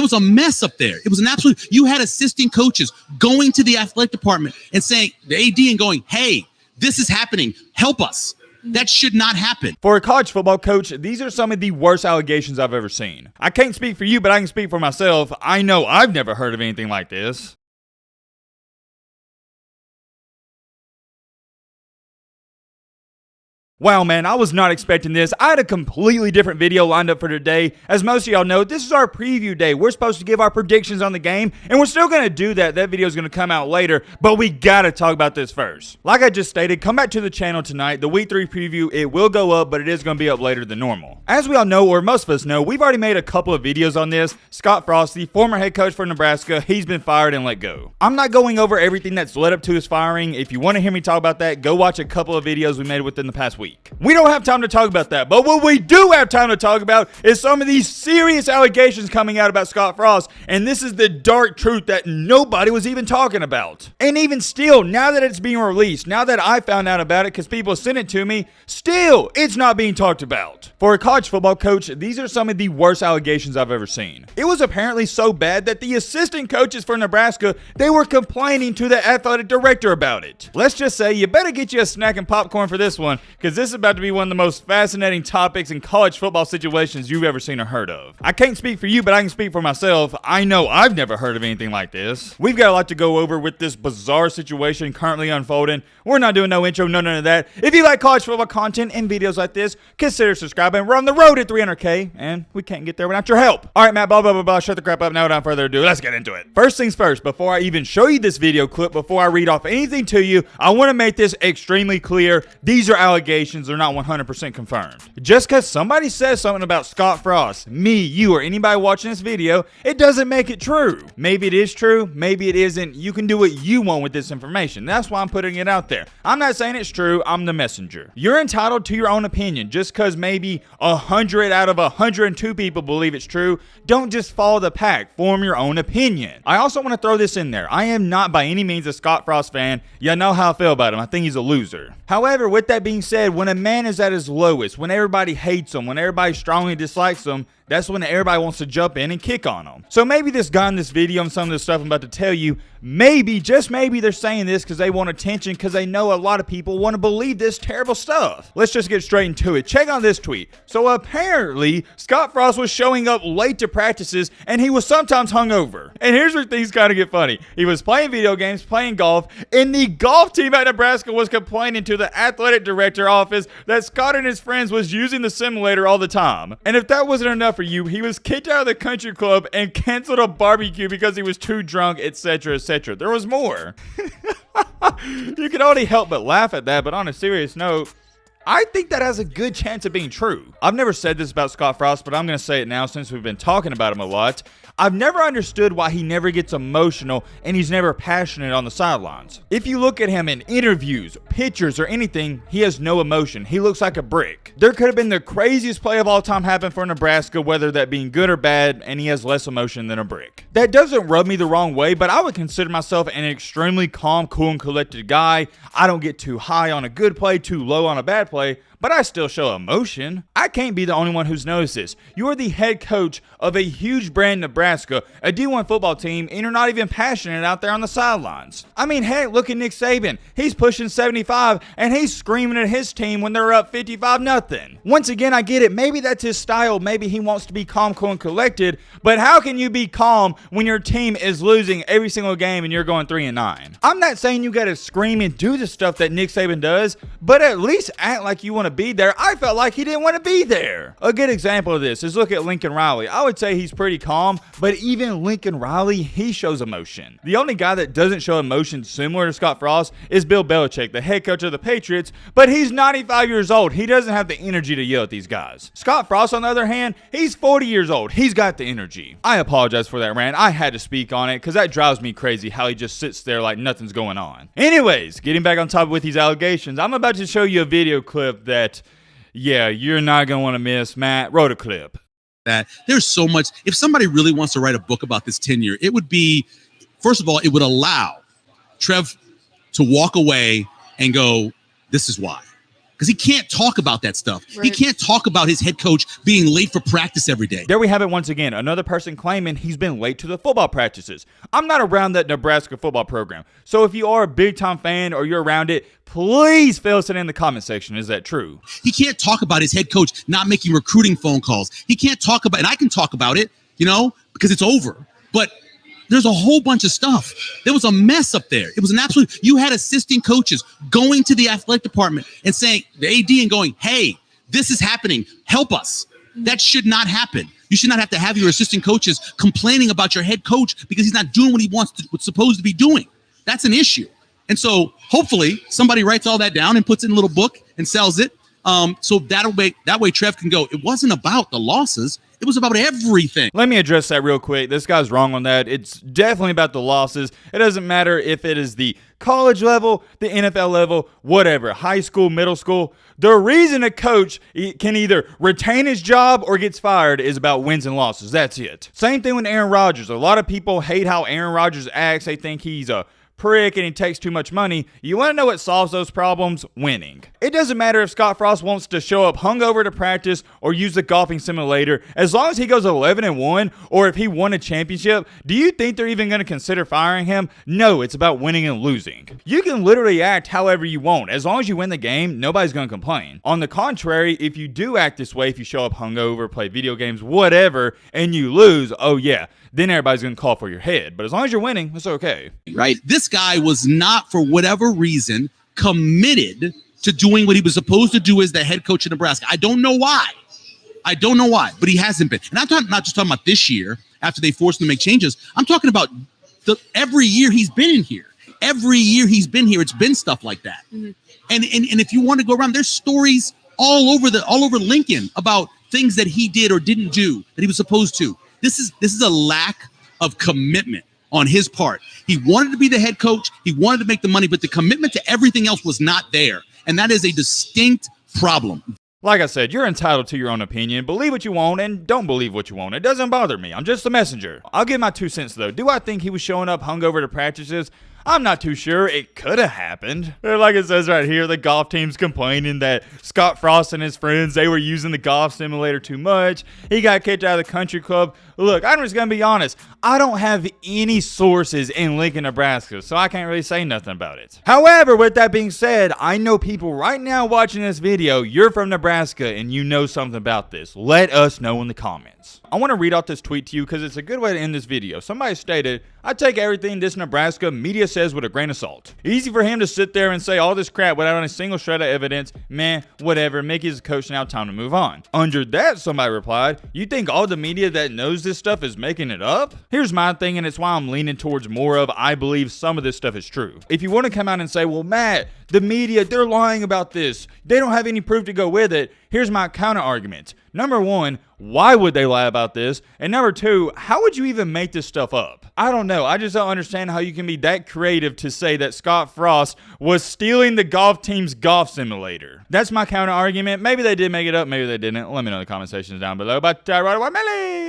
was a mess up there. It was an absolute. You had assistant coaches going to the athletic department and saying, the AD, and going, hey, this is happening. Help us. That should not happen. For a college football coach, these are some of the worst allegations I've ever seen. I can't speak for you, but I can speak for myself. I know I've never heard of anything like this. Wow, man, I was not expecting this. I had a completely different video lined up for today. As most of y'all know, this is our preview day. We're supposed to give our predictions on the game, and we're still going to do that. That video is going to come out later, but we got to talk about this first. Like I just stated, come back to the channel tonight. The Week 3 preview, it will go up, but it is going to be up later than normal. As we all know, or most of us know, we've already made a couple of videos on this. Scott Frost, the former head coach for Nebraska, he's been fired and let go. I'm not going over everything that's led up to his firing. If you want to hear me talk about that, go watch a couple of videos we made within the past week. We don't have time to talk about that, but what we do have time to talk about is some of these serious allegations coming out about Scott Frost, and this is the dark truth that nobody was even talking about. And even still, now that it's being released, now that I found out about it because people sent it to me, still, it's not being talked about. For a college football coach, these are some of the worst allegations I've ever seen. It was apparently so bad that the assistant coaches for Nebraska, they were complaining to the athletic director about it. Let's just say you better get you a snack and popcorn for this one, because this is about to be one of the most fascinating topics in college football situations you've ever seen or heard of. I can't speak for you, but I can speak for myself. I know I've never heard of anything like this. We've got a lot to go over with this bizarre situation currently unfolding. We're not doing no intro, none of that. If you like college football content and videos like this, consider subscribing. We're on the road at 300K, and we can't get there without your help. All right, Matt, blah, blah, blah, blah. Shut the crap up now. Without further ado, let's get into it. First things first, before I even show you this video clip, before I read off anything to you, I want to make this extremely clear. These are allegations. They're not 100% confirmed. Just because somebody says something about Scott Frost, me, you, or anybody watching this video, it doesn't make it true. Maybe it is true, maybe it isn't. You can do what you want with this information. That's why I'm putting it out there. I'm not saying it's true, I'm the messenger. You're entitled to your own opinion. Just because maybe 100 out of 102 people believe it's true, don't just follow the pack. Form your own opinion. I also want to throw this in there. I am not by any means a Scott Frost fan. You know how I feel about him. I think he's a loser. However, with that being said, when a man is at his lowest, when everybody hates him, when everybody strongly dislikes him, that's when everybody wants to jump in and kick on him. So maybe this guy in this video and some of the stuff I'm about to tell you, maybe, just maybe they're saying this because they want attention, because they know a lot of people want to believe this terrible stuff. Let's just get straight into it. Check out this tweet. So apparently, Scott Frost was showing up late to practices, and he was sometimes hungover. And here's where things kind of get funny. He was playing video games, playing golf, and the golf team at Nebraska was complaining to the athletic director office that Scott and his friends was using the simulator all the time. And if that wasn't enough for you, he was kicked out of the country club and canceled a barbecue because he was too drunk, etc., etc. There was more. You can only help but laugh at that, but on a serious note, I think that has a good chance of being true. I've never said this about Scott Frost, but I'm going to say it now since we've been talking about him a lot. I've never understood why he never gets emotional and he's never passionate on the sidelines. If you look at him in interviews, pictures, or anything, he has no emotion. He looks like a brick. There could have been the craziest play of all time happen for Nebraska, whether that being good or bad, and he has less emotion than a brick. That doesn't rub me the wrong way, but I would consider myself an extremely calm, cool, and collected guy. I don't get too high on a good play, too low on a bad play, but I still show emotion. I can't be the only one who's noticed this. You are the head coach of a huge brand Nebraska, a D1 football team, and you're not even passionate out there on the sidelines. I mean, heck, look at Nick Saban. He's pushing 75, and he's screaming at his team when they're up 55-0. Once again, I get it. Maybe that's his style. Maybe he wants to be calm, cool, and collected, but how can you be calm when your team is losing every single game and you're going 3-9? I'm not saying you got to scream and do the stuff that Nick Saban does, but at least act like you want to be there. I felt like he didn't want to be there. A good example of this is look at Lincoln Riley. I would say he's pretty calm, but even Lincoln Riley, he shows emotion. The only guy that doesn't show emotion similar to Scott Frost is Bill Belichick, the head coach of the Patriots, but he's 95 years old. He doesn't have the energy to yell at these guys. Scott Frost, on the other hand, he's 40 years old. He's got the energy. I apologize for that rant. I had to speak on it because that drives me crazy how he just sits there like nothing's going on. Anyways, getting back on top with these allegations, I'm about to show you a video clip that, yeah, you're not going to want to miss. Matt wrote a clip. That there's so much. If somebody really wants to write a book about this tenure, it would be, first of all, it would allow Trev to walk away and go, this is why. because he can't talk about that stuff. Right. He can't talk about his head coach being late for practice every day. There we have it once again. Another person claiming he's been late to the football practices. I'm not around that Nebraska football program. So if you are a big-time fan or you're around it, please fill us in the comment section. Is that true? He can't talk about his head coach not making recruiting phone calls. He can't talk about, and I can talk about it, because it's over. But there's a whole bunch of stuff. There was a mess up there. It was an absolute, you had assistant coaches going to the athletic department and saying, the AD and going, hey, this is happening. Help us. That should not happen. You should not have to have your assistant coaches complaining about your head coach because he's not doing what he what's supposed to be doing. That's an issue. And so hopefully somebody writes all that down and puts it in a little book and sells it. So that way Trev can go, it wasn't about the losses. It was about everything. Let me address that real quick. This guy's wrong on that. It's definitely about the losses. It doesn't matter if it is the college level, the NFL level, whatever, high school, middle school. The reason a coach can either retain his job or gets fired is about wins and losses. That's it. Same thing with Aaron Rodgers. A lot of people hate how Aaron Rodgers acts. They think he's a prick and he takes too much money. You want to know what solves those problems? Winning. It doesn't matter if Scott Frost wants to show up hungover to practice or use the golfing simulator. As long as he goes 11-1 or if he won a championship, do you think they're even going to consider firing him? No, it's about winning and losing. You can literally act however you want. As long as you win the game, nobody's going to complain. On the contrary, if you do act this way, if you show up hungover, play video games, whatever, and you lose, oh yeah, then everybody's going to call for your head. But as long as you're winning, it's okay. Right? This guy was not, for whatever reason, committed to doing what he was supposed to do as the head coach of Nebraska. I don't know why, but he hasn't been. And I'm not just talking about this year after they forced him to make changes. I'm talking about every year he's been in here. Every year he's been here, it's been stuff like that. Mm-hmm. And if you want to go around, there's stories all over Lincoln about things that he did or didn't do that he was supposed to. This is a lack of commitment on his part. He wanted to be the head coach. He wanted to make the money, but the commitment to everything else was not there. And that is a distinct problem. Like I said, you're entitled to your own opinion. Believe what you want and don't believe what you want. It doesn't bother me. I'm just a messenger. I'll give my 2 cents, though. Do I think he was showing up hungover to practices? I'm not too sure. It could have happened. Like it says right here, the golf team's complaining that Scott Frost and his friends, they were using the golf simulator too much. He got kicked out of the country club. Look, I'm just going to be honest. I don't have any sources in Lincoln, Nebraska, so I can't really say nothing about it. However, with that being said, I know people right now watching this video, you're from Nebraska and you know something about this. Let us know in the comments. I want to read out this tweet to you because it's a good way to end this video. Somebody stated, I take everything this Nebraska media says with a grain of salt. Easy for him to sit there and say all this crap without a single shred of evidence. Man, whatever. Mickey's a coach now. Time to move on. Under that, somebody replied, you think all the media that knows this stuff is making it up? Here's my thing, and it's why I'm leaning towards more of I believe some of this stuff is true. If you want to come out and say, well, Matt, the media, they're lying about this. They don't have any proof to go with it. Here's my counter argument. Number one, why would they lie about this? And number two, how would you even make this stuff up? I don't know. I just don't understand how you can be that creative to say that Scott Frost was stealing the golf team's golf simulator. That's my counter argument. Maybe they did make it up. Maybe they didn't. Let me know in the comment sections down below. But right away, Melly.